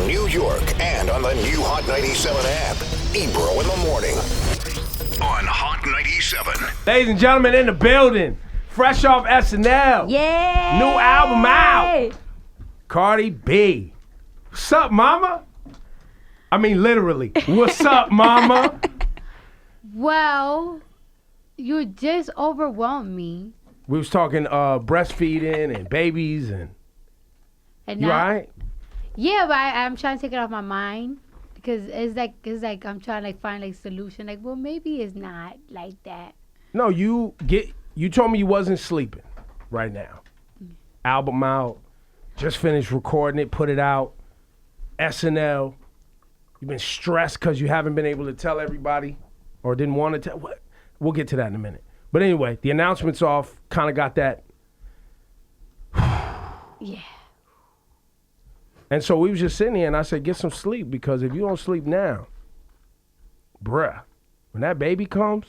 New York, and on the new Hot 97 app. Ebro in the morning on Hot 97. Ladies and gentlemen, in the building, fresh off SNL. Yeah. New album out. Cardi B. What's up, mama? I mean, literally. What's up, mama? Well, you just overwhelmed me. We was talking breastfeeding and babies and And you now, all right? Yeah, but I'm trying to take it off my mind because it's like I'm trying to find like solution. Like, well, maybe it's not like that. No, you told me you wasn't sleeping right now. Album out. Just finished recording it, put it out. SNL. You've been stressed because you haven't been able to tell everybody or didn't want to tell. What? We'll get to that in a minute. But anyway, the announcement's off. Kind of got that. Yeah. And so we was just sitting here and I said, get some sleep because if you don't sleep now, bruh, when that baby comes.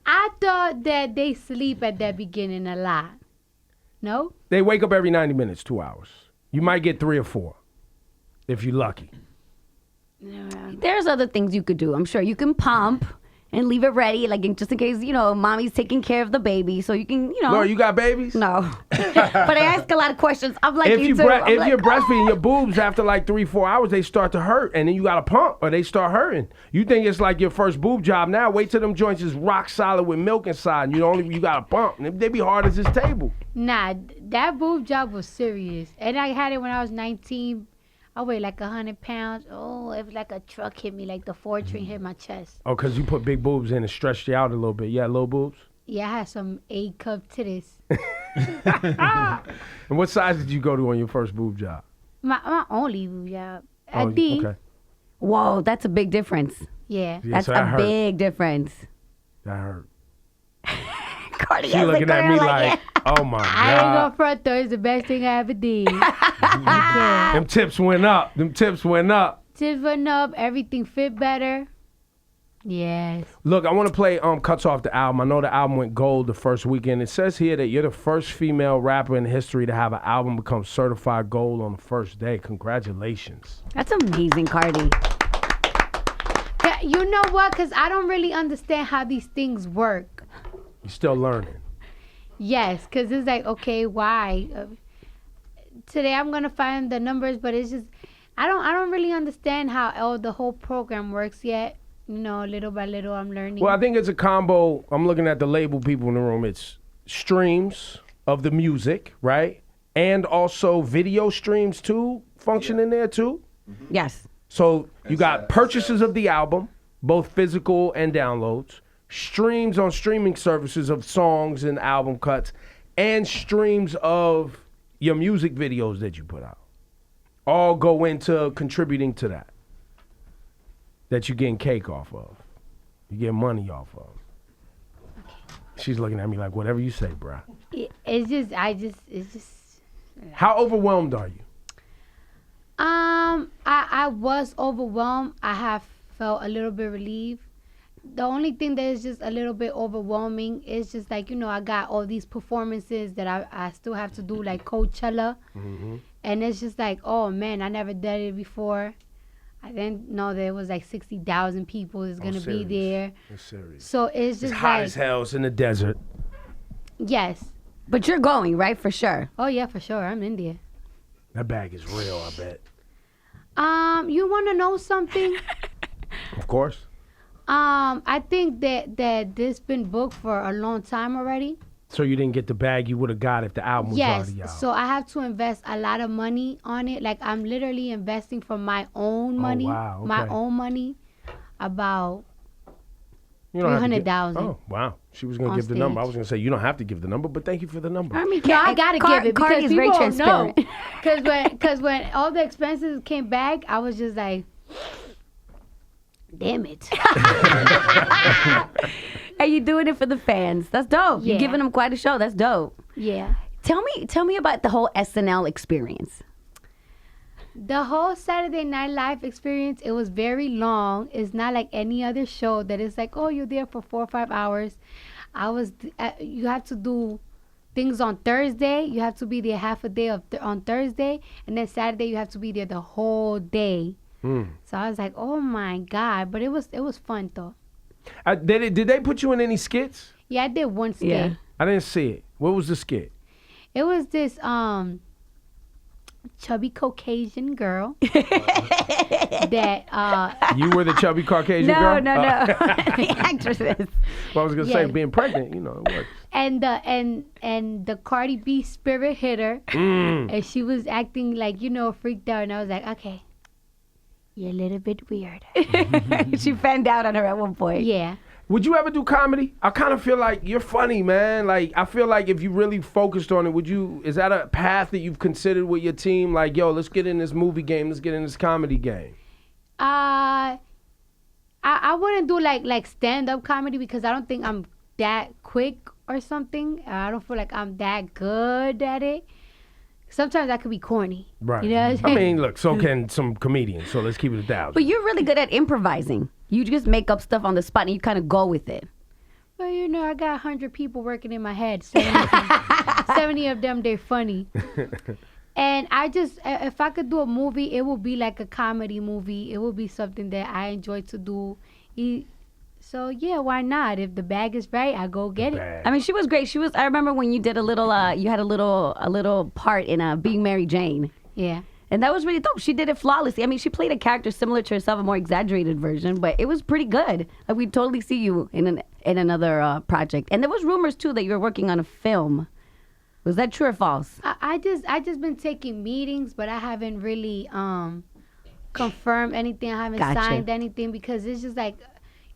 I thought that they sleep at that beginning a lot. No? They wake up every 90 minutes, 2 hours. You might get 3 or 4 if you're lucky. There's other things you could do. I'm sure you can pump and leave it ready, like just in case, mommy's taking care of the baby. So you can, Laura, you got babies? No. But I ask a lot of questions. I'm like If you too. if you're breastfeeding, your boobs after like 3-4 hours, they start to hurt, and then you got to pump, or they start hurting. You think it's like your first boob job now? Wait till them joints is rock solid with milk inside, and you got to pump. And they be hard as this table. Nah, that boob job was serious, and I had it when I was 19. I weighed like 100 pounds. Oh, it was like a truck hit me, like the Ford train hit my chest. Oh, because you put big boobs in and stretched you out a little bit. You had little boobs? Yeah, I had some A-cup titties. And what size did you go to on your first boob job? My only boob job. Oh, A D. okay. Whoa, that's a big difference. Yeah. Yeah, That's so that a hurt. big difference. That hurt. Cardi, She looking at me like, oh my I ain't God. gonna front though. It's the best thing I ever did. Okay. Them tips went up. Tips went up. Everything fit better. Yes. Look, I want to play cuts off the album. I know the album went gold the first weekend. It says here that you're the first female rapper in history to have an album become certified gold on the first day. Congratulations. That's amazing, Cardi. You know what? Because I don't really understand how these things work. You're still learning. Yes, because it's like, okay, why? Today I'm going to find the numbers, but it's just, I don't really understand how the whole program works yet. Little by little I'm learning. Well, I think it's a combo. I'm looking at the label people in the room. It's streams of the music, right? And also video streams too function in there too. Yes. So you got purchases of the album, both physical and downloads, streams on streaming services of songs and album cuts, and streams of your music videos that you put out. All go into contributing to that you're getting cake off of. You get money off of. She's looking at me like, whatever you say, bruh. It's just. How overwhelmed are you? I was overwhelmed. I have felt a little bit relieved. The only thing that is just a little bit overwhelming is just like, I got all these performances that I still have to do, like Coachella. Mm-hmm. And it's just like, oh man, I never did it before. I didn't know there was like 60,000 people is going to be there. It's serious. So it's just It's hot like, as hell. It's in the desert. yes. But you're going, right? For sure. Oh yeah, for sure. I'm in there. That bag is real, I bet. You want to know something? Of course. I think that this been booked for a long time already. So you didn't get the bag you would have got if the album was Yes, already out. so I have to invest a lot of money on it. Like I'm literally investing from my own money, wow, okay. my own money, about You don't have to give- 300,000. Oh, wow. She was going to on give the number. I stage. was going to say, you don't have to give the number, but thank you for the number. I mean, No, I gotta give it because Cardi is people very don't know. transparent. Because when all the expenses came back, I was just like, damn it. Are you doing it for the fans? That's dope. You're Yeah. giving them quite a show. That's dope. Yeah. Tell me about the whole SNL experience. The whole Saturday Night Live experience, it was very long. It's not like any other show that is like, oh, you're there for 4 or 5 hours. You have to do things on Thursday. You have to be there half a day on Thursday, and then Saturday you have to be there the whole day. So I was like, oh my God, but it was fun though. Did they put you in any skits? Yeah, I did one skit. Yeah. I didn't see it. What was the skit? It was this chubby Caucasian girl that You were the chubby Caucasian girl? No. The actresses. Well, I was gonna say Yeah. being pregnant, it works. and the Cardi B spirit hit her, and she was acting like freaked out, and I was like, okay, you're a little bit weird. She fanned out on her at one point. Yeah. Would you ever do comedy? I kind of feel like you're funny, man. Like, I feel like if you really focused on it, is that a path that you've considered with your team? Like, yo, let's get in this movie game. Let's get in this comedy game. I wouldn't do like stand-up comedy because I don't think I'm that quick or something. I don't feel like I'm that good at it. Sometimes I could be corny. Right. You know what I'm I saying? mean, look, so can some comedians. So let's keep it 1,000. But you're really good at improvising. You just make up stuff on the spot and you kind of go with it. Well, I got 100 people working in my head. 70 of them, they're funny. And I just, if I could do a movie, it would be like a comedy movie. It would be something that I enjoy to do. So yeah, why not? If the bag is right, I go get it. I mean, she was great. I remember when you did a little, you had a little part in Being Mary Jane. Yeah. And that was really dope. She did it flawlessly. I mean, she played a character similar to herself, a more exaggerated version, but it was pretty good. Like, we'd totally see you in another project. And there was rumors too that you were working on a film. Was that true or false? I just been taking meetings, but I haven't really confirmed anything. I haven't Gotcha. signed anything because it's just like,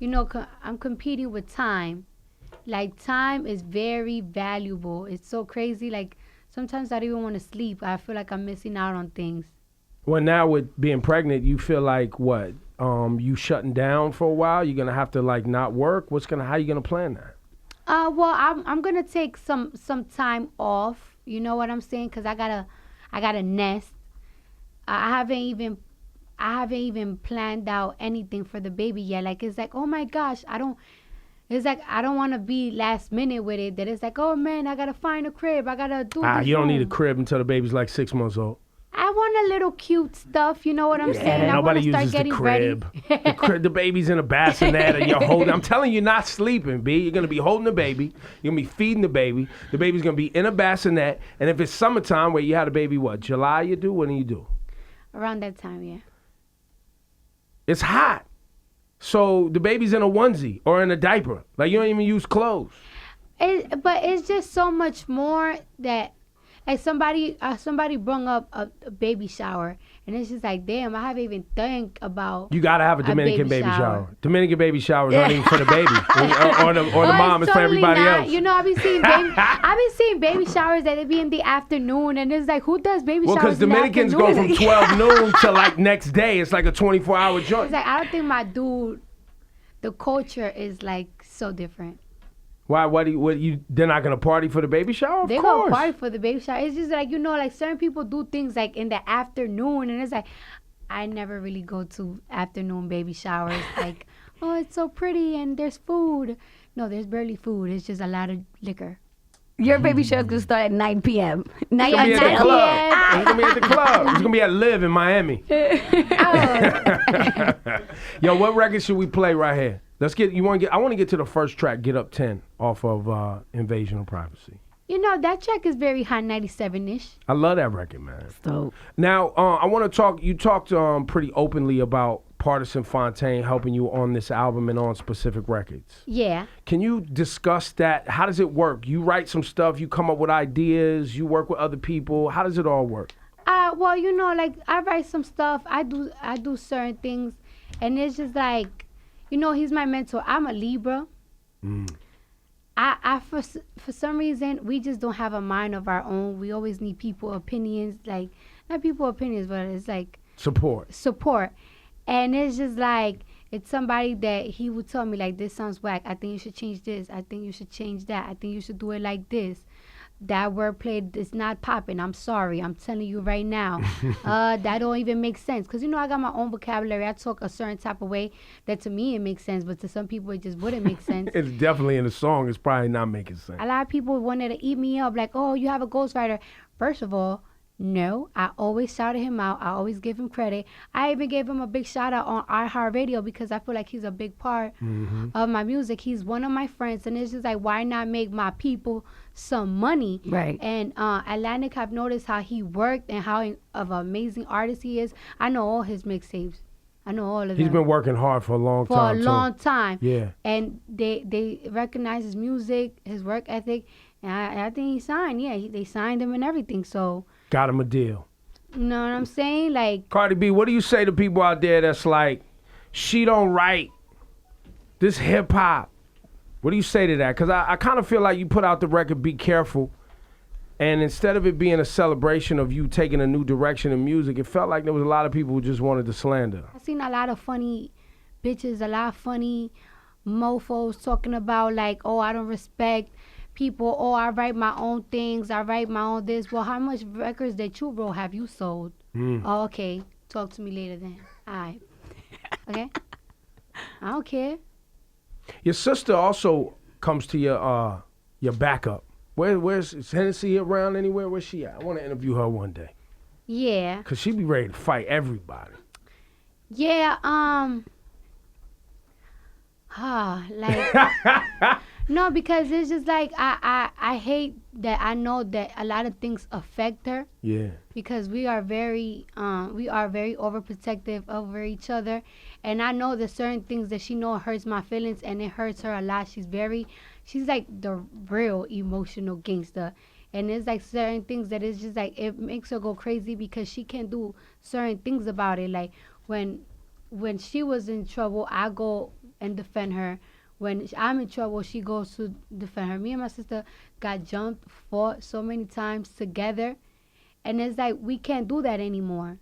I'm competing with time. Like, time is very valuable. It's so crazy. Like, sometimes I don't even want to sleep. I feel like I'm missing out on things. Well, now with being pregnant, you feel like what? You shutting down for a while? You're gonna have to like not work? How you gonna plan that? Well, I'm gonna take some time off. You know what I'm saying? Cause I gotta nest. I haven't even planned out anything for the baby yet. Like, it's like, oh my gosh, I don't want to be last minute with it. That it's like, oh man, I gotta find a crib. I gotta do this. You don't need a room. crib until the baby's like 6 months old. I want a little cute stuff. You know what I'm saying? I Nobody want to start uses the getting crib. ready. The baby's in a bassinet and you're holding. I'm telling you, you're not sleeping, B. You're gonna be holding the baby. You're gonna be feeding the baby. The baby's gonna be in a bassinet. And if it's summertime, where you had a baby, what? July? You do? When do you do? Around that time, yeah. It's hot. So the baby's in a onesie or in a diaper. Like, you don't even use clothes. But it's just so much more that, like, somebody brung up a baby shower, and it's just like, damn, I haven't even think about. You gotta have a Dominican baby shower. Dominican baby shower is not even for the baby or the mom. It's for totally everybody not. else. You know, I've been seeing baby showers that they be in the afternoon, and it's like, who does baby Well, showers? because Dominicans go from 12 noon to like next day. It's like a 24-hour joint. It's like, I don't think my dude, the culture is like so different. Why? They're not gonna party for the baby shower? Of They course. go party for the baby shower. It's just like, like certain people do things like in the afternoon, and it's like, I never really go to afternoon baby showers. Like, oh, it's so pretty and there's food. No, there's barely food. It's just a lot of liquor. Your baby show is going to start at 9 p.m. It's gonna be at the club. It's gonna be at the club. It's gonna be at Live in Miami. Yo, what record should we play right here? I want to get to the first track, Get Up 10, off of Invasion of Privacy. That track is very Hot 97-ish. I love that record, man. So, Now, I want to talk. You talked pretty openly about Partisan Fontaine helping you on this album and on specific records. Yeah. Can you discuss that? How does it work? You write some stuff, you come up with ideas, you work with other people. How does it all work? Well, like, I write some stuff. I do certain things, and it's just like, he's my mentor. I'm a Libra. I for some reason, we just don't have a mind of our own. We always need people opinions, like, not people opinions, but it's like support. And it's just like, it's somebody that he would tell me, like, this sounds whack. I think you should change this. I think you should change that. I think you should do it like this. that wordplay is not popping. I'm sorry. I'm telling you right now. That don't even make sense. Because, I got my own vocabulary. I talk a certain type of way that to me it makes sense, but to some people it just wouldn't make sense. It's definitely in the song. It's probably not making sense. A lot of people wanted to eat me up like, oh, you have a ghostwriter. First of all, no, I always shouted him out. I always give him credit. I even gave him a big shout out on iHeartRadio because I feel like he's a big part of my music. He's one of my friends, and it's just like, why not make my people some money? Right. And Atlantic, I've noticed how he worked and how of an amazing artist he is. I know all his mixtapes. I know all of them. He's been working hard for a long time. For a long time. Yeah. And they recognize his music, his work ethic, and I think he signed. Yeah, they signed him and everything. So. Got him a deal. You know what I'm saying? Like, Cardi B, what do you say to people out there that's like, she don't write this hip hop? What do you say to that? Because I kind of feel like you put out the record, Be Careful, and instead of it being a celebration of you taking a new direction in music, it felt like there was a lot of people who just wanted to slander. I've seen a lot of funny bitches, a lot of funny mofos talking about like, oh, I don't respect people. Oh, I write my own things. I write my own this. Well, how much records that you wrote have you sold? Oh, okay. Talk to me later then. All right. Okay? I don't care. Your sister also comes to your backup. Where's is Hennessy around anywhere? Where's she at? I want to interview her one day. Yeah. Because she be ready to fight everybody. Yeah, like... No, because it's just like I hate that I know that a lot of things affect her. Yeah. Because we are very overprotective over each other, and I know that certain things that she know hurts my feelings, and it hurts her a lot. She's like the real emotional gangster, and it's like certain things that it's just like it makes her go crazy because she can't do certain things about it. Like when she was in trouble, I go and defend her. When I'm in trouble, she goes to defend her. Me and my sister got jumped, fought so many times together. And it's like, we can't do that anymore.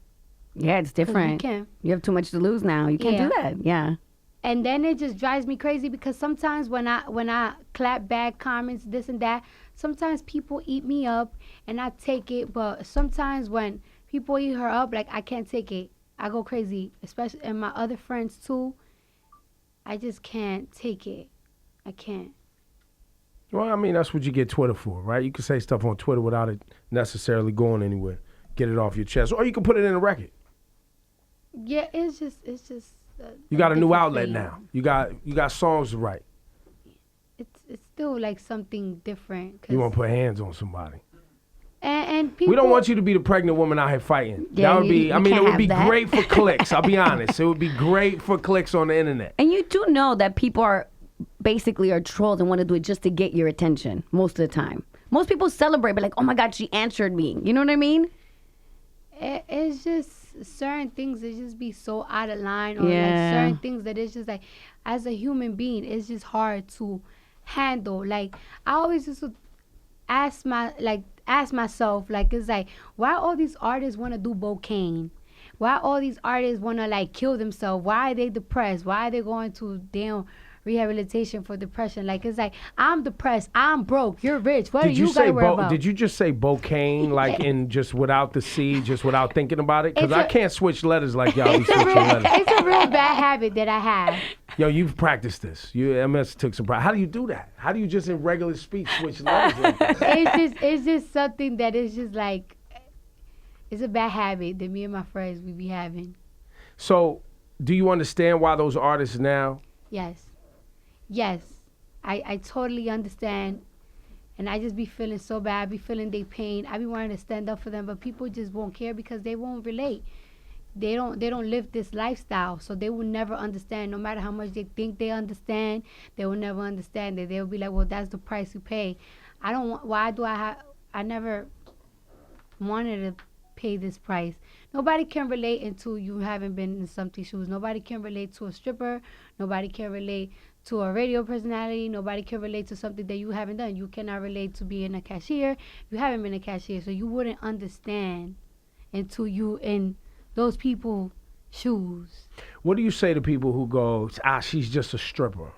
Yeah, it's different. We can't. You have too much to lose now. You can't do that. Yeah. And then it just drives me crazy because sometimes when I clap bad comments, this and that, sometimes people eat me up and I take it. But sometimes when people eat her up, like, I can't take it. I go crazy, especially, and my other friends too. I just can't take it. I can't. Well, I mean, that's what you get Twitter for, right? You can say stuff on Twitter without it necessarily going anywhere. Get it off your chest. Or you can put it in a record. Yeah, it's just. You got a new outlet now. You got songs to write. It's still like something different. You want to put hands on somebody. And people, we don't want you to be the pregnant woman out here fighting. Yeah, that would be. I mean, it would be that. great for clicks. I'll be honest. It would be great for clicks on the internet. And you do know that people are trolls and want to do it just to get your attention most of the time. Most people celebrate, but like, oh my God, she answered me. You know what I mean? It's just certain things that just be so out of line, or like certain things that it's just like, as a human being, it's just hard to handle. Like, I always used to ask myself, like, it's like, why all these artists want to do cocaine? Why all these artists want to like kill themselves? Why are they depressed? Why are they going to damn rehabilitation for depression? Like, it's like, I'm depressed, I'm broke, you're rich, what are you gotta worry about? Did you just say cocaine, like in just without the C, just without thinking about it? Because I can't switch letters like y'all be switching letters. It's a real bad habit that I have. Yo, you've practiced this. MS took some practice. How do you do that? How do you just in regular speech switch letters like that? It's just something that is just like, it's a bad habit that me and my friends we be having. So, do you understand why those artists now? Yes, I totally understand, and I just be feeling so bad. I be feeling their pain. I be wanting to stand up for them, but people just won't care because they won't relate. They don't live this lifestyle, so they will never understand. No matter how much they think they understand, they will never understand it. They'll be like, well, that's the price you pay. I never wanted to pay this price. Nobody can relate until you haven't been in somebody's shoes. Nobody can relate to a stripper. Nobody can relate to a radio personality. Nobody can relate to something that you haven't done. You cannot relate to being a cashier. You haven't been a cashier, so you wouldn't understand until you in those people's shoes. What do you say to people who go, she's just a stripper?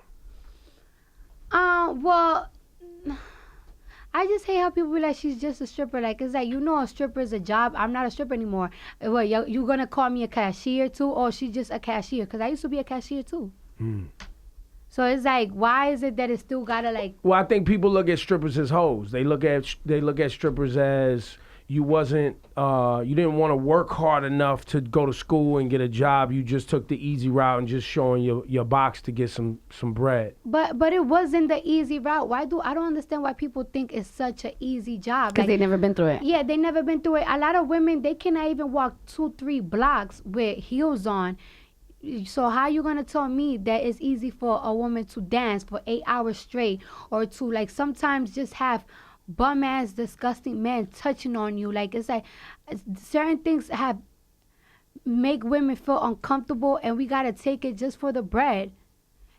Well, I just hate how people be like, she's just a stripper. Like, it's like, a stripper is a job. I'm not a stripper anymore. What, you going to call me a cashier too? Or she's just a cashier? Because I used to be a cashier too. So it's like, why is it that it still got to like... Well, I think people look at strippers as hoes. They look at strippers as you didn't want to work hard enough to go to school and get a job. You just took the easy route and just showing your box to get some bread. But it wasn't the easy route. I don't understand why people think it's such an easy job. Because they never been through it. Yeah, they never been through it. A lot of women, they cannot even walk 2-3 blocks with heels on. So how you gonna tell me that it's easy for a woman to dance for 8 hours straight, or to like sometimes just have bum ass disgusting men touching on you? Like, it's like certain things have make women feel uncomfortable, and we gotta take it just for the bread.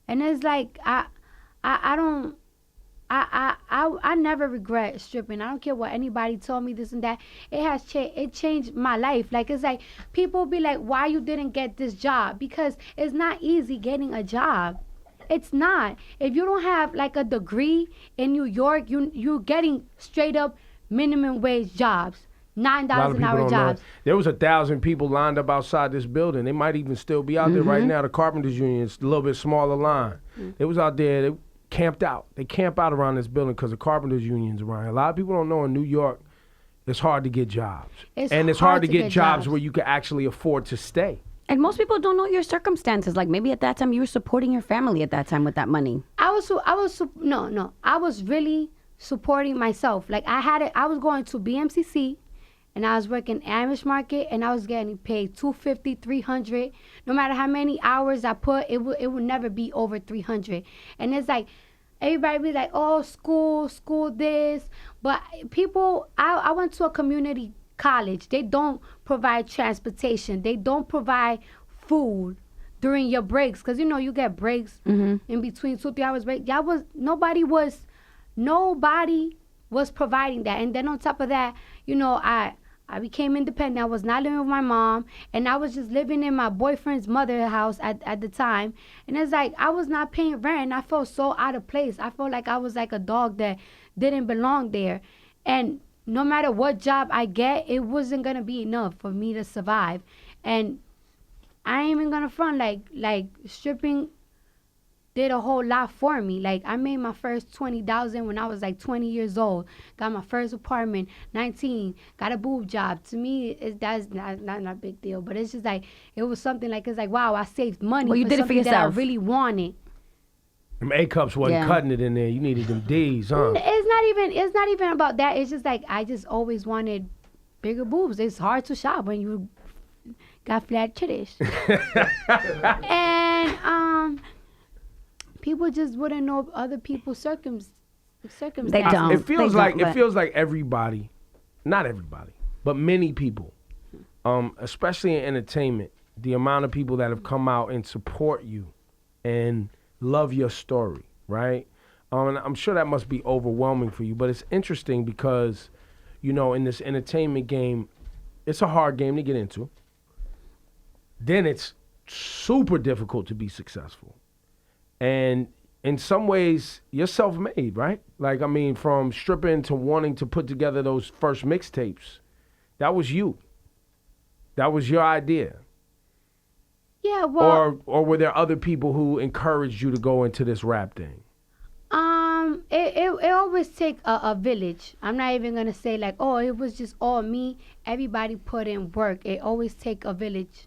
And it's like I never regret stripping. I don't care what anybody told me, this and that. It changed my life. Like, it's like people be like, why you didn't get this job? Because it's not easy getting a job. It's not. If you don't have like a degree in New York, you're getting straight up minimum wage jobs. $9,000 jobs. There was 1,000 people lined up outside this building. They might even still be out there right now. The Carpenters Union is a little bit smaller line. They was out there. They camped out. They camp out around this building because the Carpenters Union's around. A lot of people don't know in New York, it's hard to get jobs. It's hard to get jobs where you can actually afford to stay. And most people don't know your circumstances. Like, maybe at that time you were supporting your family at that time with that money. I was really supporting myself. Like, I was going to BMCC, and I was working Amish market, and I was getting paid $250, $300. No matter how many hours I put, it would never be over $300. And it's like, everybody be like, oh, school this. But people, I went to a community college. They don't provide transportation. They don't provide food during your breaks. Because, you get breaks in between 2-3 hours break. Nobody was providing that. And then on top of that, I became independent. I was not living with my mom, and I was just living in my boyfriend's mother's house at the time. And it's like, I was not paying rent, and I felt so out of place. I felt like I was like a dog that didn't belong there. And no matter what job I get, it wasn't going to be enough for me to survive. And I ain't even going to front, like stripping did a whole lot for me. Like, I made my first $20,000 when I was like 20 years old. Got my first apartment, 19. Got a boob job. To me, that's not a big deal. But it's just like, it was something like, it's like, wow, I saved money. Well, you did it for yourself. That I really wanted. Them A cups wasn't cutting it in there. You needed them D's, huh? It's not even about that. It's just like, I just always wanted bigger boobs. It's hard to shop when you got flat titties. And people just wouldn't know other people's circumstances. They don't. It feels like everybody, not everybody, but many people, especially in entertainment, the amount of people that have come out and support you and love your story, right? And I'm sure that must be overwhelming for you, but it's interesting because, in this entertainment game, it's a hard game to get into. Then it's super difficult to be successful. And in some ways, you're self-made, right? Like, I mean, from stripping to wanting to put together those first mixtapes, that was you. That was your idea. Yeah, well... Or were there other people who encouraged you to go into this rap thing? It always take a village. I'm not even going to say like, oh, it was just all me. Everybody put in work. It always take a village.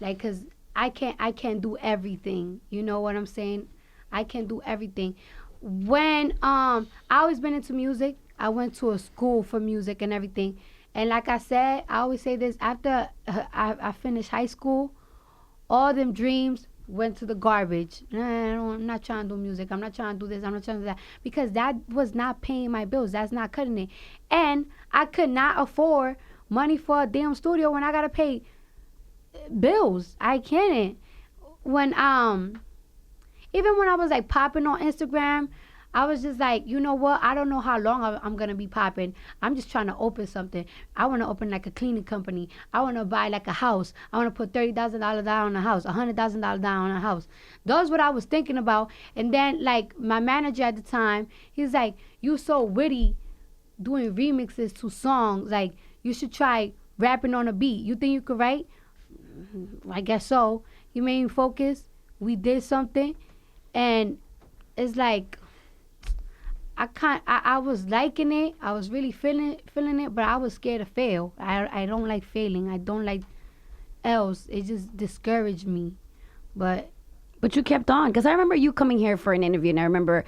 Like, because I can't do everything. You know what I'm saying? I can't do everything. When I always been into music. I went to a school for music and everything. And like I said, I always say this, after I finished high school, all them dreams went to the garbage. I'm not trying to do music. I'm not trying to do this. I'm not trying to do that. Because that was not paying my bills. That's not cutting it. And I could not afford money for a damn studio when I got to pay bills. I can't. When even when I was like popping on Instagram, I was just like, you know what? I don't know how long I'm going to be popping. I'm just trying to open something. I want to open like a cleaning company. I want to buy like a house. I want to put $30,000 down on a house, $100,000 down on a house. That's what I was thinking about. And then like my manager at the time, he's like, you so witty. doing remixes to songs. Like, you should try rapping on a beat. You think you could write? I guess so. You made me focus. We did something, and it's like I was liking it. I was really feeling it, but I was scared to fail. I don't like failing. I don't like else. It just discouraged me. But you kept on, because I remember you coming here for an interview, and I remember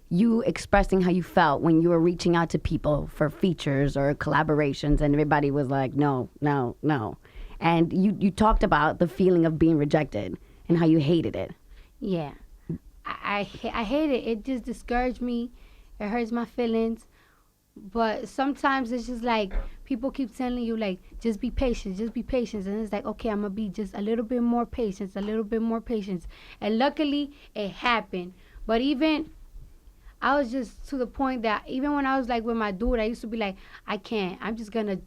you expressing how you felt when you were reaching out to people for features or collaborations, and everybody was like, no, no, no. And you talked about the feeling of being rejected and how you hated it. yeah, I hate it. It just discouraged me. It hurts my feelings. But sometimes it's just like people keep telling you, like, just be patient, just be patient. And it's like, okay, I'm going to be just a little bit more patient, a little bit more patience. And luckily, it happened. But even, I was just to the point that even when I was like with my dude, I used to be like, I can't. I'm just going to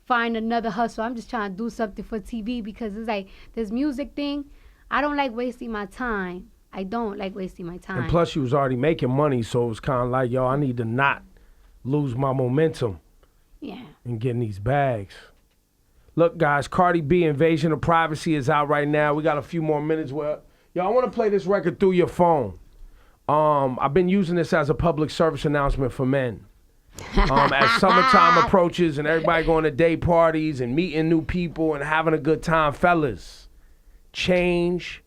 find another hustle. I'm just trying to do something for TV, because it's like this music thing. I don't like wasting my time. I don't like wasting my time. And plus, you was already making money, so it was kind of like, yo, I need to not lose my momentum. Yeah. And getting these bags. Look, guys, Cardi B, Invasion of Privacy is out right now. We got a few more minutes. Yo, I want to play this record through your phone. I've been using this as a public service announcement for men. As summertime approaches and everybody going to day parties and meeting new people and having a good time, fellas, change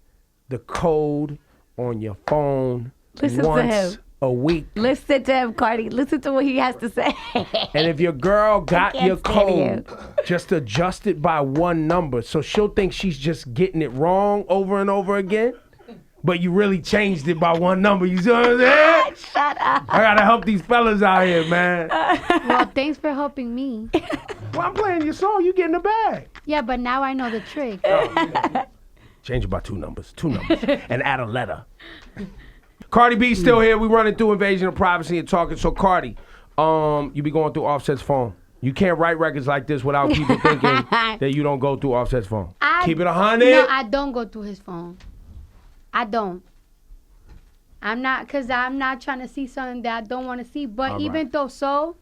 the code on your phone once a week. Listen to him, Cardi. Listen to what he has to say. And if your girl got your code, just adjust it by one number, so she'll think she's just getting it wrong over and over again. But you really changed it by one number. You see what I'm saying? Shut up. I gotta help these fellas out here, man. Well, thanks for helping me. Well, I'm playing your song. You get in the bag. Yeah, but now I know the trick. Change it by two numbers, and add a letter. Cardi B still here. We running through Invasion of Privacy and talking. So Cardi, you be going through Offset's phone. You can't write records like this without people thinking that you don't go through Offset's phone. Keep it 100. No, I don't go through his phone. I don't. I'm not, because I'm not trying to see something that I don't want to see. But even though so,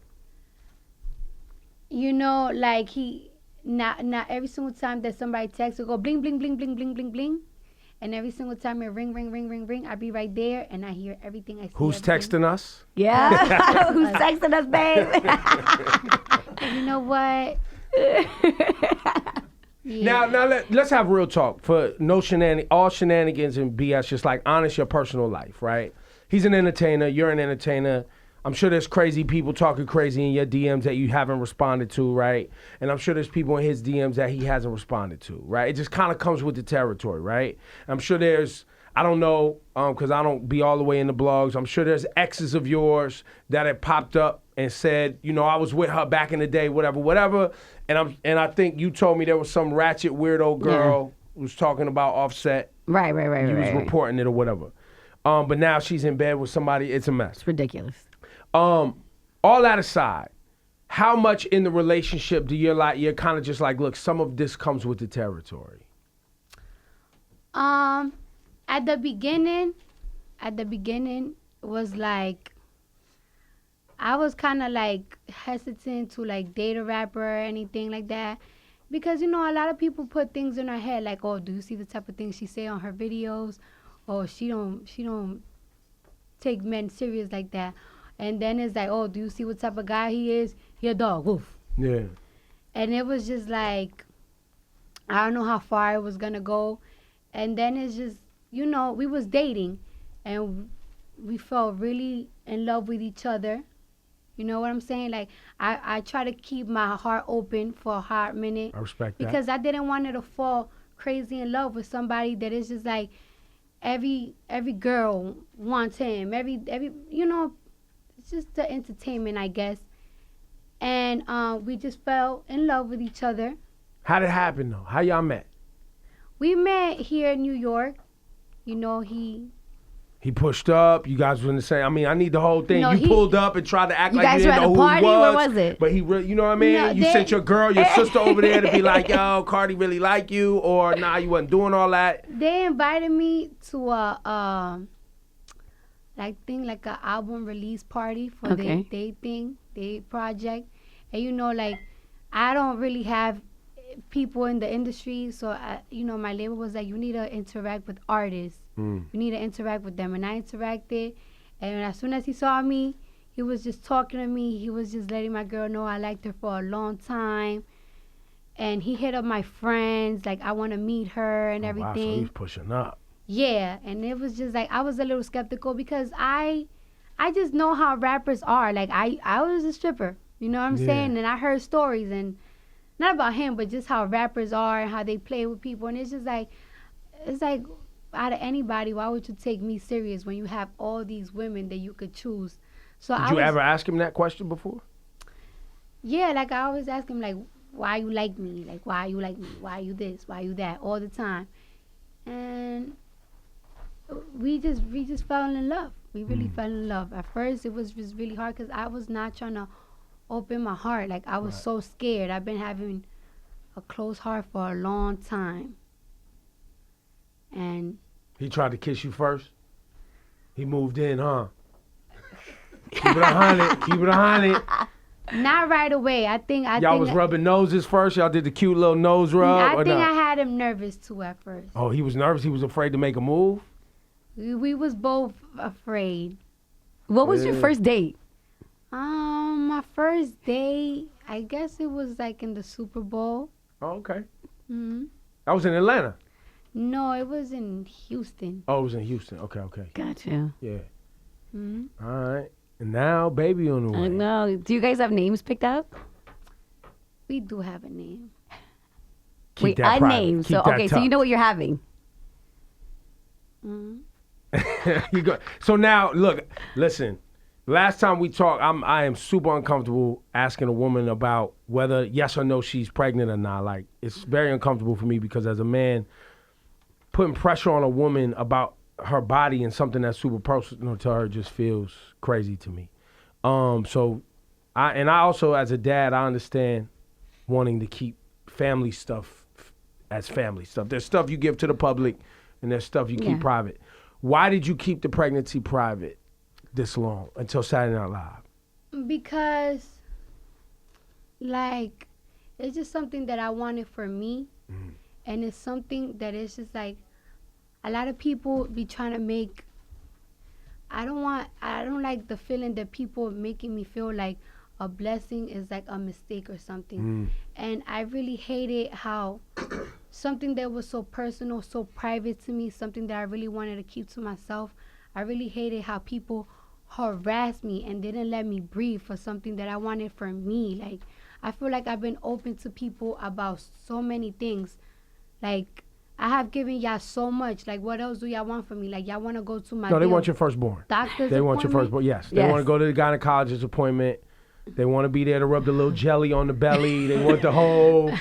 you know, like not every single time that somebody texts, will go bling, bling, bling, bling, bling, bling, bling. And every single time it ring, ring, ring, ring, ring, I be right there and I hear everything. I see Who's everything. texting us? Yeah. Who's texting us, babe? You know what? Yeah. Now let's have real talk. For no all shenanigans and BS, just like honest your personal life, right? He's an entertainer. You're an entertainer. I'm sure there's crazy people talking crazy in your DMs that you haven't responded to, right? And I'm sure there's people in his DMs that he hasn't responded to, right? It just kind of comes with the territory, right? I'm sure there's, I don't know, because I don't be all the way in the blogs. I'm sure there's exes of yours that have popped up and said, you know, I was with her back in the day, whatever. And I think you told me there was some ratchet weirdo girl who was talking about Offset. Right. You was reporting it or whatever. But now she's in bed with somebody. It's a mess. It's ridiculous. All that aside, how much in the relationship do you're kind of just like, look, some of this comes with the territory? At the beginning, it was like, I was kind of like hesitant to like date a rapper or anything like that. Because, you know, a lot of people put things in her head like, oh, do you see the type of things she say on her videos? Or she don't take men serious like that. And then it's like, oh, do you see what type of guy he is? He a dog, woof. Yeah. And it was just like, I don't know how far it was going to go. And then it's just, you know, we was dating. And we felt really in love with each other. You know what I'm saying? Like, I try to keep my heart open for a hard minute. I respect that. Because I didn't want her to fall crazy in love with somebody that is just like, every girl wants him. Every you know, it's just the entertainment, I guess. And we just fell in love with each other. How did it happen, though? How y'all met? We met here in New York. You know, he pushed up. You guys were in the same. I mean, I need the whole thing. No, you pulled up and tried to act like you didn't know who party? he was. Where was it? But he really, you know what I mean? No, you sent your girl, your sister over there to be like, yo, Cardi really like you, or nah, you wasn't doing all that. They invited me to like thing, like a album release party for they project. And you know, like I don't really have people in the industry, so my label was like, you need to interact with artists. You need to interact with them, and I interacted. And as soon as he saw me, he was just talking to me. He was just letting my girl know I liked her for a long time. And he hit up my friends, like I want to meet her and everything. Wow, so he's pushing up. Yeah, and it was just like I was a little skeptical because I just know how rappers are. Like I was a stripper, you know what I'm saying? And I heard stories, and not about him, but just how rappers are and how they play with people. And it's like out of anybody, why would you take me serious when you have all these women that you could choose? So Did you ever ask him that question before? Yeah, like I always ask him, like, why you like me? Like, why you like me? Why you this? Why you that? All the time. And we just fell in love. We really fell in love. At first, it was just really hard because I was not trying to open my heart. Like, I was so scared. I've been having a closed heart for a long time. And he tried to kiss you first? He moved in, huh? Keep it 100. Keep it 100. Not right away. I think y'all was rubbing noses first? Y'all did the cute little nose rub? I think I had him nervous too at first. Oh, he was nervous? He was afraid to make a move? We was both afraid. What was your first date? My first date, I guess it was like in the Super Bowl. Oh, okay. Mm-hmm. That was in Atlanta? No, it was in Houston. Oh, it was in Houston. Okay. Gotcha. Yeah. Mm-hmm. All right. And now, baby on the way. I know. Do you guys have names picked out? We do have a name. Keep that private. Name. Keep that so you tucked. know what you're having. Mm-hmm. You go. So now, look, listen. Last time we talked, I am super uncomfortable asking a woman about whether yes or no she's pregnant or not. Like, it's very uncomfortable for me because as a man, putting pressure on a woman about her body and something that's super personal to her just feels crazy to me. So I also, as a dad, I understand wanting to keep family stuff as family stuff. There's stuff you give to the public and there's stuff you keep private. Why did you keep the pregnancy private this long until Saturday Night Live? Because, like, it's just something that I wanted for me. And it's something that is just like, a lot of people be trying to make, I don't like the feeling that people making me feel like a blessing is like a mistake or something. And I really hated how something that was so personal, so private to me, something that I really wanted to keep to myself, I really hated how people harassed me and didn't let me breathe for something that I wanted for me. Like, I feel like I've been open to people about so many things. Like, I have given y'all so much. Like, what else do y'all want from me? Like, y'all want to go to my No, they want your firstborn. doctor's They want your appointment? firstborn, yes. They want to go to the gynecologist appointment. They want to be there to rub the little jelly on the belly. They want the whole...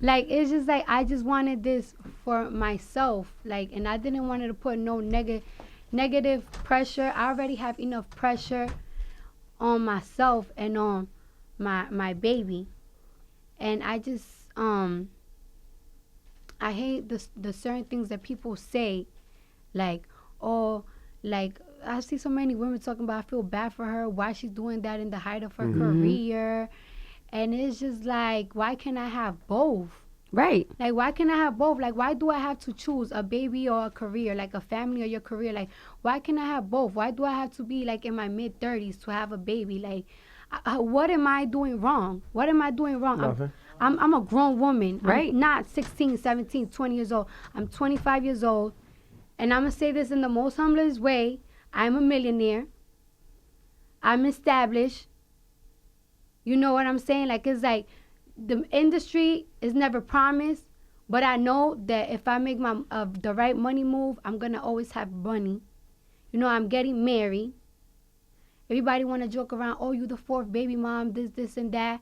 Like, it's just like, I just wanted this for myself. Like, and I didn't want to put no negative pressure. I already have enough pressure on myself and on my baby. And I just, I hate the certain things that people say, like, oh, like, I see so many women talking about, I feel bad for her, why she's doing that in the height of her career. And it's just like, why can't I have both? Right. Like, why can't I have both? Like, why do I have to choose a baby or a career, like a family or your career? Like, why can't I have both? Why do I have to be, like, in my mid-30s to have a baby? Like, what am I doing wrong? What am I doing wrong? Nothing. I'm a grown woman. Right. I'm not 16, 17, 20 years old. I'm 25 years old. And I'm going to say this in the most humblest way. I'm a millionaire. I'm established. You know what I'm saying? Like, it's like the industry is never promised. But I know that if I make my the right money move, I'm going to always have money. You know, I'm getting married. Everybody want to joke around, oh, you the fourth baby mom, this, and that.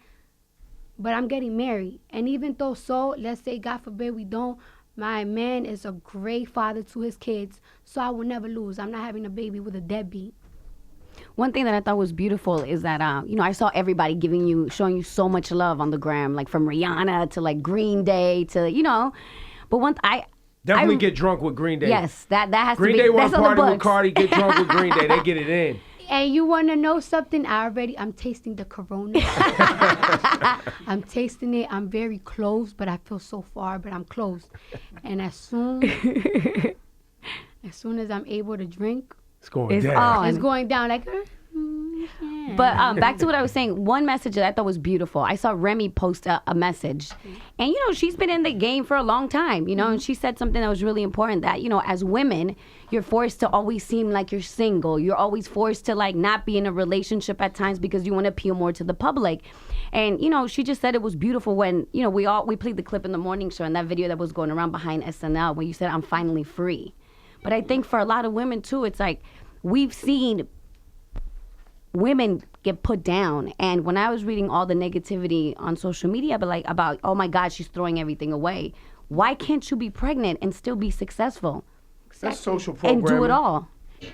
But I'm getting married. And even though let's say, God forbid, we don't, my man is a great father to his kids. So I will never lose. I'm not having a baby with a deadbeat. One thing that I thought was beautiful is that, I saw everybody showing you so much love on the gram, like from Rihanna to like Green Day to, but Definitely get drunk with Green Day. Yes, that has Green to be. Day want That's to on the party with books. Cardi, get drunk with Green Day. They get it in. And you want to know something? I'm tasting the Corona. I'm tasting it. I'm very close, but I feel so far, but I'm close. And as soon as I'm able to drink, It's going It's down. on. it's going down like. But back to what I was saying, one message that I thought was beautiful. I saw Remy post a message. And, you know, she's been in the game for a long time, you know, and she said something that was really important that, you know, as women, you're forced to always seem like you're single. You're always forced to, like, not be in a relationship at times because you want to appeal more to the public. And, you know, she just said it was beautiful when, you know, we played the clip in the morning show and that video that was going around behind SNL when you said, I'm finally free. But I think for a lot of women, too, it's like we've seen women get put down. And when I was reading all the negativity on social media about, oh my God, she's throwing everything away. Why can't you be pregnant and still be successful? That's social programming. And do it all.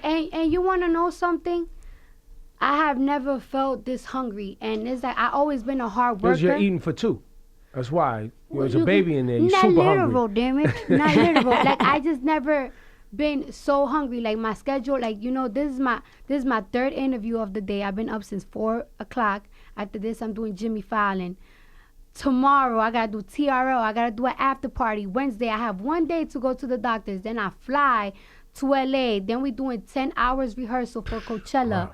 And you want to know something? I have never felt this hungry. And it's like, I've always been a hard worker. Because you're eating for two. That's why. There's a You baby can- in there. You're not super literal, hungry. damn it. Not literal. Like, I just never been so hungry. Like, my schedule, like, you know, this is my third interview of the day. I've been up since 4 o'clock. After this, I'm doing Jimmy Fallon. Tomorrow, I got to do TRL. I got to do an after party. Wednesday, I have 1 day to go to the doctors. Then I fly to LA. Then we doing 10 hours rehearsal for Coachella. Wow.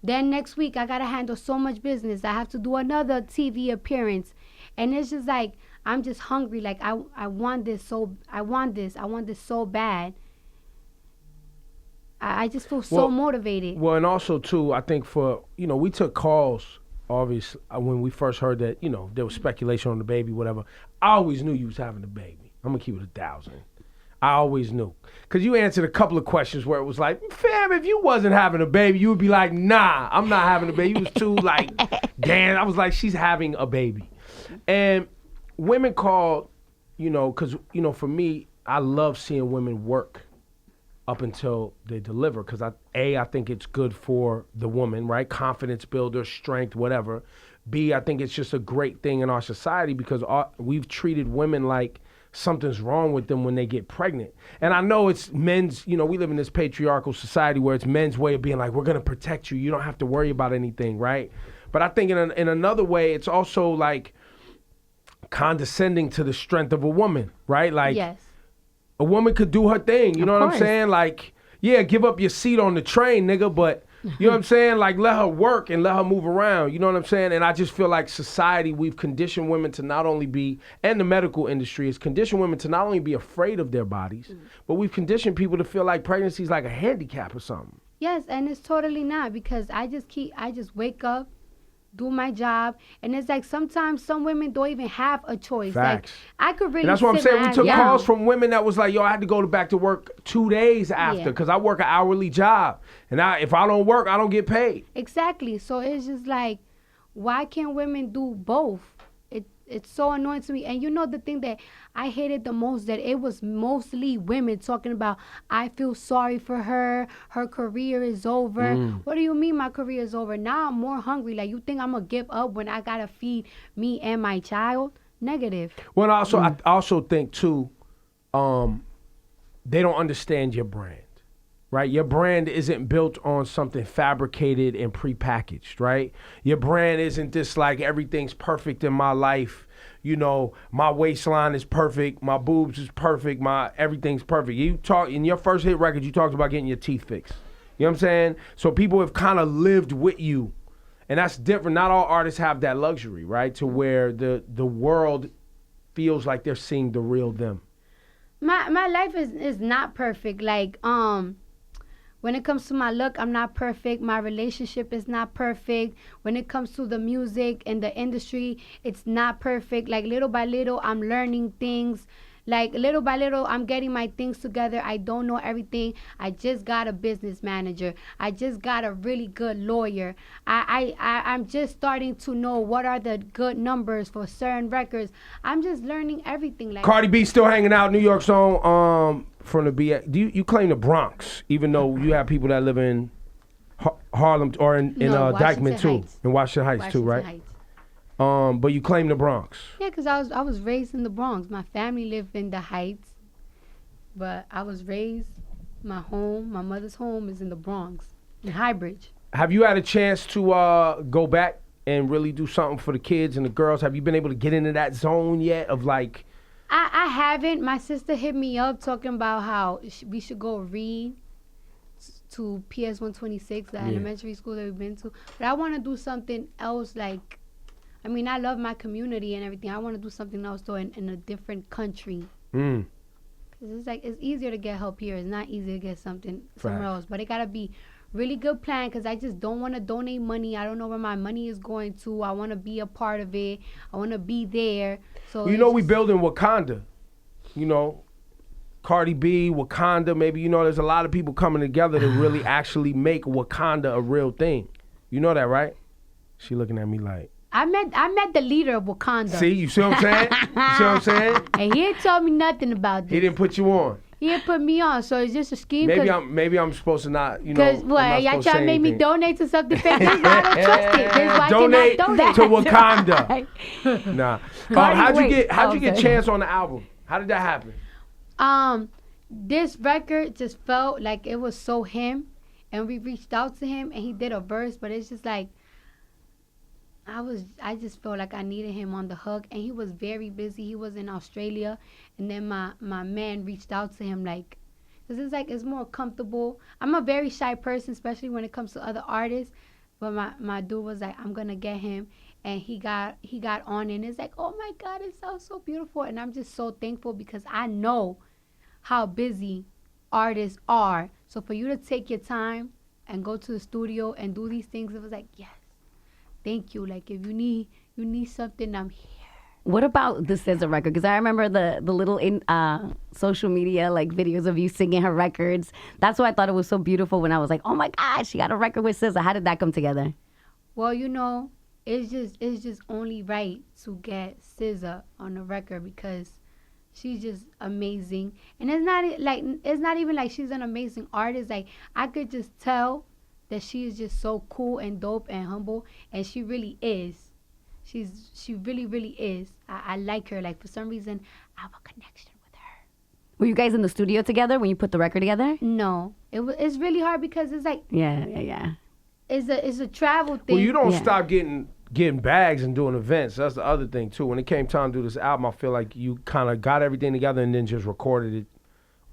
Then next week, I got to handle so much business. I have to do another TV appearance. And it's just like, I'm just hungry. Like, I want this I want this so bad. I just feel so motivated. Well, and also, too, I think for, you know, we took calls, obviously, when we first heard that, you know, there was speculation on the baby, whatever. I always knew you was having a baby. I'm going to keep it 1,000. I always knew. Because you answered a couple of questions where it was like, fam, if you wasn't having a baby, you would be like, nah, I'm not having a baby. You was too, like, damn. I was like, she's having a baby. And women call, you know, because, you know, for me, I love seeing women work up until they deliver, because I think it's good for the woman, right? Confidence builder, strength, whatever. B, I think it's just a great thing in our society because we've treated women like something's wrong with them when they get pregnant. And I know it's men's, you know, we live in this patriarchal society where it's men's way of being like, we're going to protect you. You don't have to worry about anything, right? But I think in another way, it's also like condescending to the strength of a woman, right? Like, Yes. a woman could do her thing, you know what I'm course. saying? Like, yeah, give up your seat on the train, nigga, but you know what I'm saying? Like, let her work and let her move around, you know what I'm saying? And I just feel like society, we've conditioned women to not only be, and the medical industry has conditioned women to not only be afraid of their bodies, but we've conditioned people to feel like pregnancy is like a handicap or something. Yes, and it's totally not, because I just wake up, do my job, and it's like sometimes some women don't even have a choice. Facts. Like, I could really And that's what I'm sit saying. my We took ass calls down. from women that was like, yo, I had to go back to work 2 days after Yeah. because I work an hourly job. And if I don't work, I don't get paid. Exactly. So it's just like, why can't women do both? It's so annoying to me. And you know the thing that I hated the most, that it was mostly women talking about, I feel sorry for her. Her career is over. What do you mean my career is over? Now I'm more hungry. Like, you think I'm going to give up when I got to feed me and my child? Negative. Well, I also think, too, they don't understand your brand, right? Your brand isn't built on something fabricated and prepackaged, right? Your brand isn't this like everything's perfect in my life. You know, my waistline is perfect, my boobs is perfect, my everything's perfect. You talk in your first hit record, you talked about getting your teeth fixed. You know what I'm saying? So people have kind of lived with you, and that's different. Not all artists have that luxury, right? To where the world feels like they're seeing the real them. My life is not perfect. Like, when it comes to my look, I'm not perfect. My relationship is not perfect. When it comes to the music and the industry, it's not perfect. Like, little by little, I'm learning things. Like, little by little, I'm getting my things together. I don't know everything. I just got a business manager. I just got a really good lawyer. I'm just starting to know what are the good numbers for certain records. I'm just learning everything. Like, Cardi B still hanging out, New York song from the BA. You claim the Bronx, even though you have people that live in Harlem or in No, Dykeman Washington too, Heights. in Washington Heights too, right? Heights. But you claim the Bronx. Yeah, because I was raised in the Bronx. My family lived in the Heights. but I was raised. My mother's home is in the Bronx, in Highbridge. Have you had a chance to go back and really do something for the kids and the girls? Have you been able to get into that zone yet of like? I haven't. My sister hit me up talking about how we should go read to PS 126, the elementary school that we've been to. But I want to do something else. Like, I mean, I love my community and everything. I want to do something else though in a different country. Cause it's like it's easier to get help here. It's not easy to get something somewhere else. But it gotta be really good plan. Cause I just don't want to donate money. I don't know where my money is going to. I want to be a part of it. I want to be there. So You know, we building Wakanda. You know, Cardi B, Wakanda. Maybe you know, there's a lot of people coming together to really actually make Wakanda a real thing. You know that, right? She looking at me like. I met the leader of Wakanda. See, you see what I'm saying? You see what I'm saying? And he ain't told me nothing about this. He didn't put you on. He didn't put me on, so it's just a scheme. Maybe I'm supposed to not, you know. Because what? Y'all trying to make me donate to something fake? This is why I don't trust it. This is why Donate I cannot to donate. Wakanda. Nah. How'd you get sorry. Chance on the album? How did that happen? This record just felt like it was so him, and we reached out to him, and he did a verse, but it's just like I just felt like I needed him on the hook, and he was very busy. He was in Australia, and then my man reached out to him like, cause it's like it's more comfortable. I'm a very shy person, especially when it comes to other artists, but my dude was like, I'm gonna get him, and he got on, and it's like, oh my God, it sounds so beautiful, and I'm just so thankful because I know how busy artists are. So for you to take your time and go to the studio and do these things, it was like, yes. Thank you. Like, if you need something, I'm here. What about the SZA record? Because I remember the little social media like videos of you singing her records. That's why I thought it was so beautiful when I was like, oh my gosh, she got a record with SZA. How did that come together? Well, you know, it's just only right to get SZA on the record because she's just amazing. And it's not even like she's an amazing artist. Like, I could just tell that she is just so cool and dope and humble, and she really is. She really, really is. I like her. Like, for some reason, I have a connection with her. Were you guys in the studio together when you put the record together? No, it's really hard because it's like Yeah. It's a travel thing. Well, you don't stop getting bags and doing events. That's the other thing too. When it came time to do this album, I feel like you kind of got everything together and then just recorded it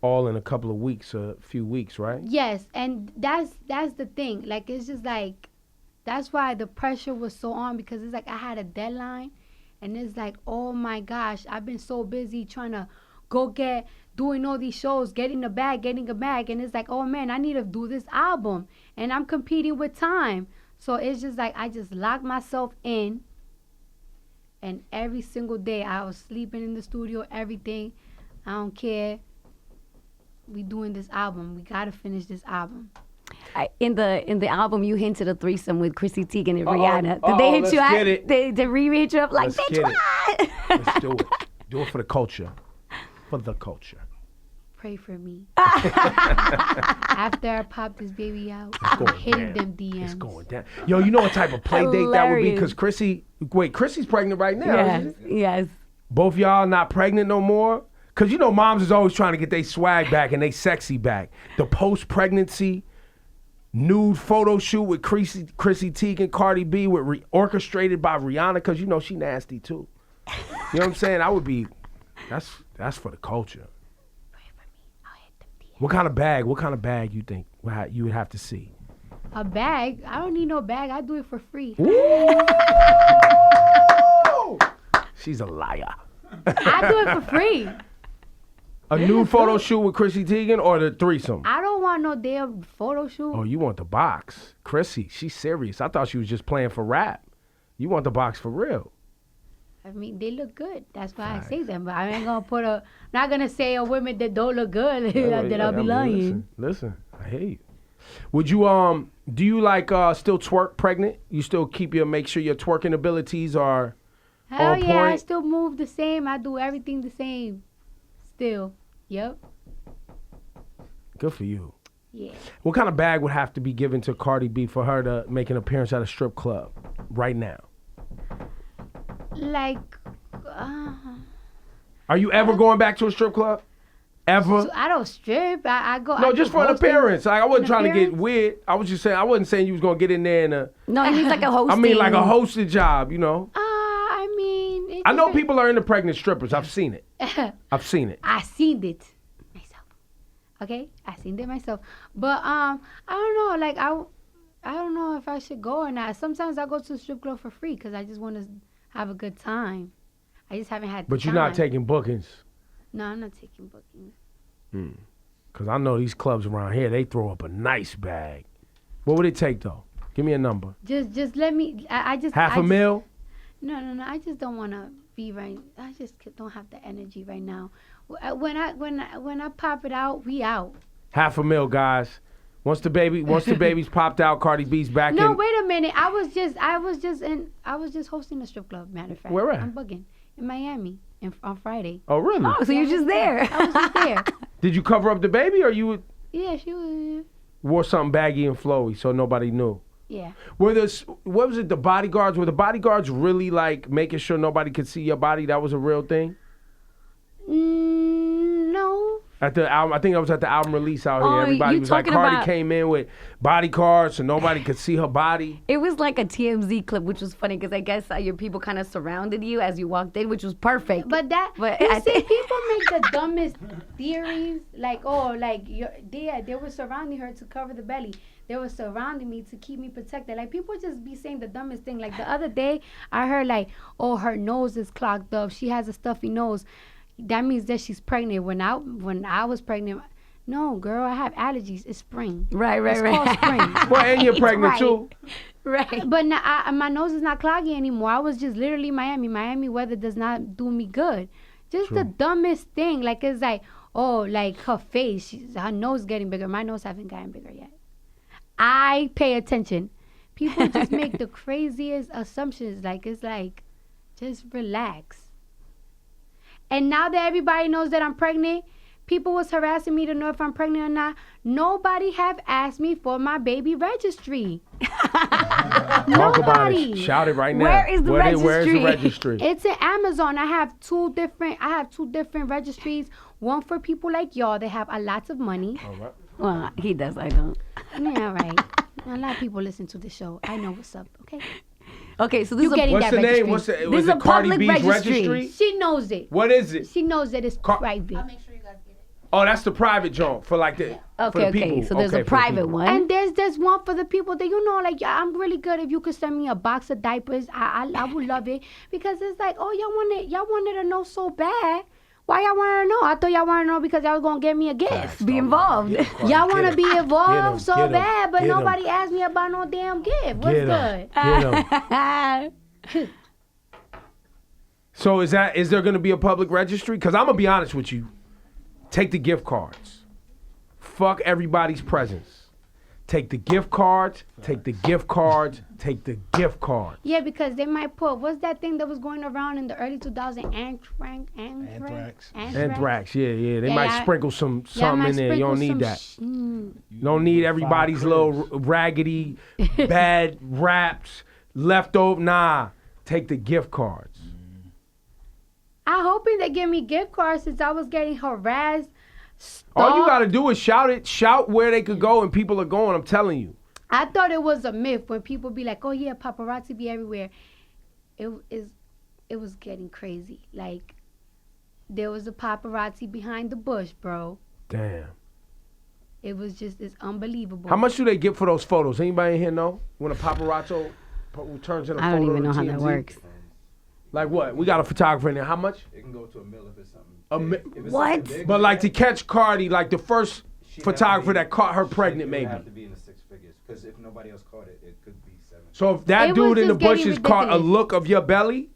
all in a couple of weeks, a few weeks, right? Yes, and that's the thing. Like, it's just like, that's why the pressure was so on, because it's like I had a deadline, and it's like, oh my gosh, I've been so busy trying to doing all these shows, getting a bag, and it's like, oh man, I need to do this album, and I'm competing with time. So it's just like I just locked myself in, and every single day I was sleeping in the studio, everything. I don't care. We doing this album. We gotta finish this album. In the album, you hinted a threesome with Chrissy Teigen and Rihanna. Did they hit you up? Did Riri hit you up like, bitch, what? Let's do it. Do it for the culture. For the culture. Pray for me. After I pop this baby out, I'm hitting them DMs. It's going down. Yo, you know what type of play date that would be? Because Chrissy's pregnant right now. Yes. Both y'all not pregnant no more? Because, you know, moms is always trying to get their swag back and they sexy back. The post-pregnancy nude photo shoot with Chrissy Teigen, Cardi B, orchestrated by Rihanna, because, you know, she nasty, too. You know what I'm saying? That's for the culture. Pray for me. I'll hit them DMs. What kind of bag you think you would have to see? A bag? I don't need no bag. I do it for free. She's a liar. I do it for free. A nude photo shoot with Chrissy Teigen or the threesome? I don't want no damn photo shoot. Oh, you want the box. Chrissy, she's serious. I thought she was just playing for rap. You want the box for real. I mean, they look good. That's why I say them. But I ain't gonna not gonna say a women that don't look good that I'll be lying. Listen, I hear you. Would you do you like still twerk pregnant? You still make sure your twerking abilities are Hell on yeah, point? I still move the same. I do everything the same. Still. Yep. Good for you. Yeah. What kind of bag would have to be given to Cardi B for her to make an appearance at a strip club right now? Like, Are you ever going back to a strip club? Ever? So I don't strip. I go. No, I just do for an hosting. appearance. Like, I wasn't An trying to get appearance? weird. I was just saying, I wasn't saying you was going to get in there and No, he means like a hosting. I mean, like a hosted job, you know? I mean, it I know depends. people are into pregnant strippers. I've seen it. I've seen it. I seen it myself. Okay, I seen it myself. But I don't know. Like I don't know if I should go or not. Sometimes I go to the strip club for free because I just want to have a good time. I just haven't had. But you're not taking bookings. No, I'm not taking bookings. Because I know these clubs around here, they throw up a nice bag. What would it take, though? Give me a number. Just let me. I just Half I a mil? No. I just don't want to be right. I just don't have the energy right now. When I pop it out, we out. Half a mil, guys. Once the baby's popped out, Cardi B's back No, in. wait a minute. I was just hosting a strip club. Matter of fact, Where at? I'm bugging in Miami on Friday. Oh, really? Oh, so you're just there. I was just there. Did you cover up the baby, or you Yeah, she was. wore something baggy and flowy so nobody knew? Yeah. What was it, the bodyguards? Were the bodyguards really like making sure nobody could see your body? That was a real thing? No. At the album, I think I was at the album release out here. Oh, Everybody you was like, talking Cardi about- came in with bodyguards so nobody could see her body. It was like a TMZ clip, which was funny because I guess your people kind of surrounded you as you walked in, which was perfect. But But you I see, think- people make the dumbest theories. Like, they were surrounding her to cover the belly. They were surrounding me to keep me protected. Like, people just be saying the dumbest thing. Like, the other day, I heard like, oh, her nose is clogged up. She has a stuffy nose. That means that she's pregnant. When I was pregnant, no, girl, I have allergies. It's spring. Right. It's called spring. Well, and you're pregnant Right. too. Right. But now my nose is not cloggy anymore. I was just literally Miami. Miami weather does not do me good. Just the dumbest thing. Like, it's like, oh, like her face, her nose getting bigger. My nose haven't gotten bigger yet. I pay attention. People just make the craziest assumptions. Like, it's like, just relax. And now that everybody knows that I'm pregnant, people was harassing me to know if I'm pregnant or not. Nobody have asked me for my baby registry. Talk about it. Shout it right now. Where is the Where's the registry? registry? It's in Amazon. I have two different registries. One for people like y'all that have a lot of money. All right. Well, he does. I don't. Yeah, right. A lot of people listen to the show. I know what's up. Okay. Okay, so this You is getting a, What's that the name? registry. What's the? This Was is it a Cardi public B's registry. registry? She knows it. What is it? She knows that it's private. Oh, that's the private joint for like the for the okay. people. So there's Okay, a for the private people. one. And there's one for the people that like. Yeah, I'm really good. If you could send me a box of diapers, I would love it because it's like, oh, y'all wanted to know so bad. Why y'all wanted to know? I thought y'all wanted to know because y'all was gonna get me a gift. Be involved. Y'all want to be involved 'em, so get 'em, bad, but get 'em. nobody asked me about no damn gift. What's Get 'em. good? Get 'em. So is there going to be a public registry? Because I'm gonna be honest with you. Take the gift cards. Fuck everybody's presents. Take the gift cards. Take the gift cards. Take the gift cards. Yeah, because they might put what's that thing that was going around in the early 2000s? Anthrax. Anthrax. Yeah. They Yeah, might yeah. sprinkle something might in there. You don't sprinkle need some that. You don't need everybody's little raggedy, bad wraps left over. Nah. Take the gift cards. I hoping they give me gift cards since I was getting harassed. All you stalked. gotta do is shout it. Shout where they could go, and people are going. I'm telling you. I thought it was a myth when people be like, "Oh yeah, paparazzi be everywhere." It was getting crazy. Like there was a paparazzi behind the bush, bro. Damn. It was just it's unbelievable. How much do they get for those photos? Anybody in here know? When a paparazzo turns in a photo I don't even know to how that TMZ? works. Like what? We got a photographer in there. How much? It can go to $1 million if it's something. If it's What? something big, But like to catch Cardi, like the first she'd have to photographer be- that caught her she pregnant, would maybe. have to be in the six figures because if nobody else caught it, it could be $7. So if that It dude was in the just getting bushes caught a ridiculous. look of your belly,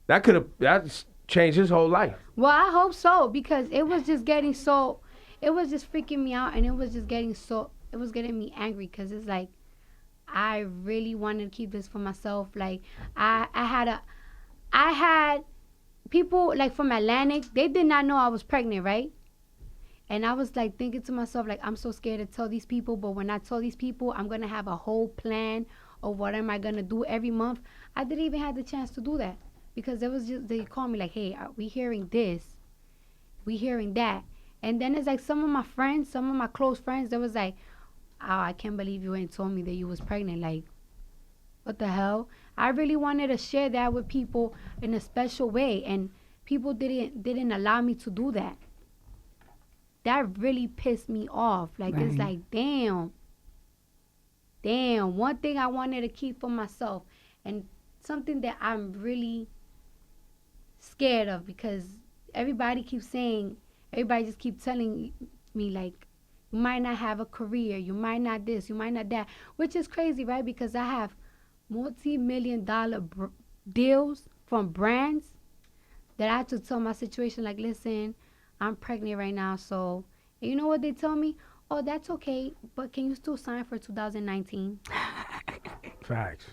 that's changed his whole life. Well, I hope so because it was just getting so, it was just freaking me out and it was just getting so, it was getting me angry because it's like, I really wanted to keep this for myself. Like I had people like from Atlantic, they did not know I was pregnant, right? And I was like thinking to myself, like, I'm so scared to tell these people, but when I tell these people, I'm gonna have a whole plan of what am I gonna do every month. I didn't even have the chance to do that because it was just they called me like, hey, are we hearing this? We hearing that? And then it's like some of my close friends, they was like, oh, I can't believe you ain't told me that you was pregnant. Like, what the hell? I really wanted to share that with people in a special way, and people didn't allow me to do that. That really pissed me off. Like, it's like, damn. One thing I wanted to keep for myself, and something that I'm really scared of, because everybody just keeps telling me, like, you might not have a career, you might not this, you might not that, which is crazy, right? Because I have multi-million-dollar deals from brands that I have to tell my situation, like, listen, I'm pregnant right now, so, and you know what they tell me? Oh, that's okay, but can you still sign for 2019? Facts.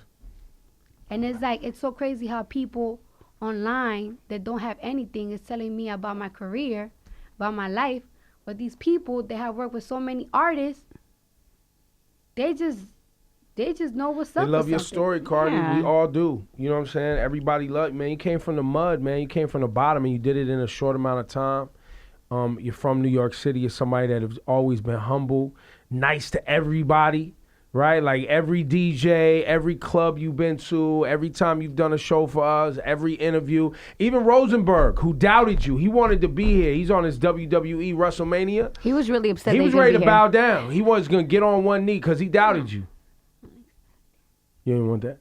And it's like, it's so crazy how people online that don't have anything is telling me about my career, about my life, but these people that have worked with so many artists, they just know what's up. They love your story, Cardi. Yeah. We all do. You know what I'm saying? Everybody love, man. You came from the mud, man. You came from the bottom, and you did it in a short amount of time. You're from New York City. You're somebody that has always been humble, nice to everybody, right? Like every DJ, every club you've been to, every time you've done a show for us, every interview. Even Rosenberg, who doubted you, he wanted to be here. He's on his WWE WrestleMania. He was really upset. He that was he couldn't ready to be bow here. down. He was going to get on one knee because he doubted you. You didn't want that?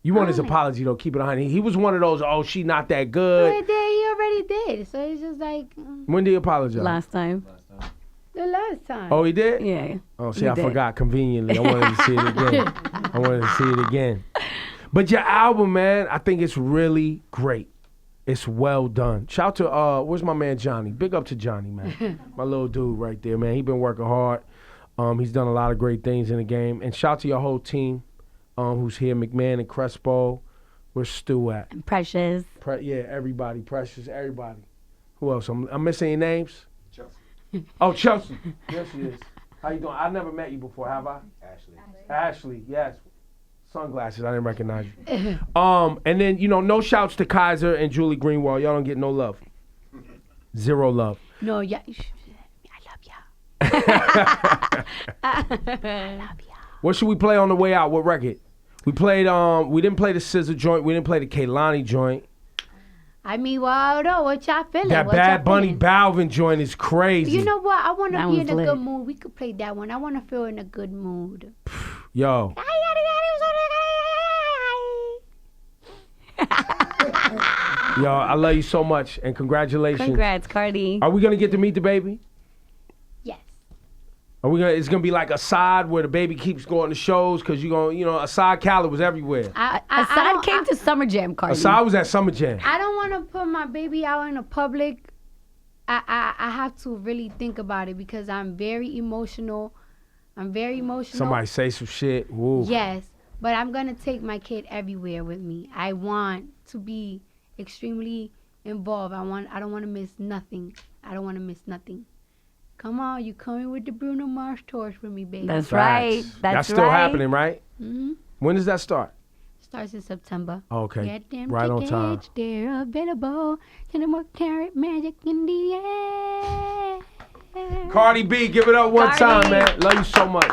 You want his apology, though. Keep it 100. He was one of those, oh, she not that good. But he already did, so it's just like When did he apologize? Last time. the last time. Oh, he did? Yeah. Oh, see, he I did. forgot conveniently. I wanted to see it again. But your album, man, I think it's really great. It's well done. Shout to, where's my man Johnny? Big up to Johnny, man. My little dude right there, man. He been working hard. He's done a lot of great things in the game. And shout to your whole team who's here, McMahon and Crespo. Where's Stu at? And Precious. Yeah, everybody. Precious, everybody. Who else? I'm missing your names? Chelsea. Oh, Chelsea. Yes, she is. How you doing? I've never met you before, have I? Ashley, yes. Sunglasses, I didn't recognize you. And then, no shouts to Kaiser and Julie Greenwald. Y'all don't get no love. Zero love. No, yeah, I love ya. What should we play on the way out? What record? We played, we didn't play the Scissor joint. We didn't play the Kehlani joint. I mean, well, no, what y'all feeling? That What Bad y'all Bunny feeling? Balvin joint is crazy. You know what? I want to That be in one's a lit. good mood. We could play that one. I want to feel in a good mood. Yo. Yo, I love you so much, and congratulations. Congrats, Cardi. Are we gonna get to meet the baby? Yes. Are we gonna? It's gonna be like Assad, where the baby keeps going to shows, cause you gonna, Assad Khaled was everywhere. Assad came to Summer Jam, Cardi. Assad was at Summer Jam. I don't want to put my baby out in the public. I have to really think about it because I'm very emotional. Somebody say some shit. Woo. Yes, but I'm gonna take my kid everywhere with me. I want to be extremely involved. I don't want to miss nothing. Come on, you coming with the Bruno Mars torch with me, baby. That's right. Facts. That's still right. happening, right? Mm-hmm. When does that start? Starts in September. Okay. Get them Right on time. tickets, they're available. Get them more carrot magic in the air. Cardi B, give it up one Cardi. time, man. Love you so much.